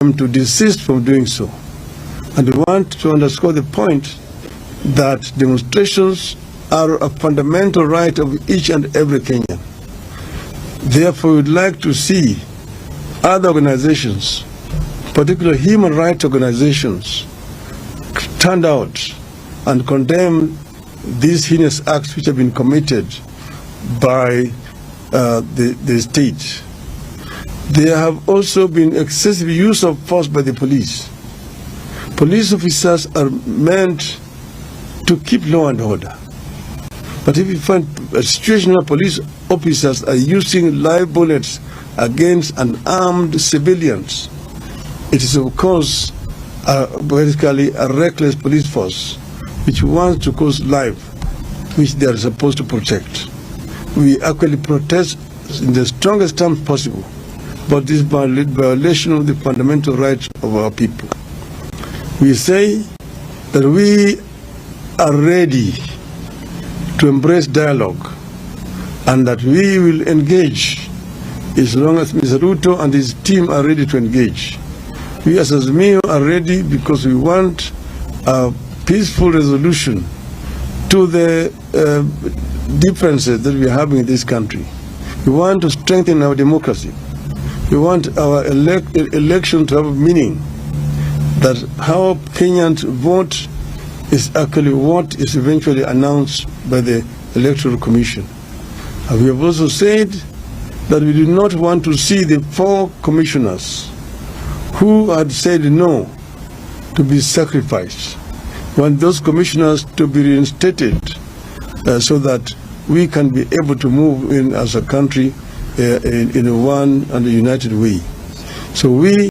to desist from doing so. And we want to underscore the point that demonstrations are a fundamental right of each and every Kenyan. Therefore, we would like to see other organizations, particularly human rights organizations, stand out and condemn these heinous acts which have been committed by the state. There have also been excessive use of force by the police. Police officers are meant to keep law and order. But if you find a situation where police officers are using live bullets against unarmed civilians, it is of course basically a reckless police force which wants to cause life which they are supposed to protect. We actually protest in the strongest terms possible about this violation of the fundamental rights of our people. We say that we are ready to embrace dialogue and that we will engage as long as Mr. Ruto and his team are ready to engage. We as Azimio are ready because we want a peaceful resolution to the differences that we are having in this country. We want to strengthen our democracy. We want our election to have meaning, that how Kenyans vote is actually what is eventually announced by the Electoral Commission. And we have also said that we do not want to see the 4 commissioners who had said no to be sacrificed. We want those commissioners to be reinstated so that we can be able to move in as a country in a one and a united way. So we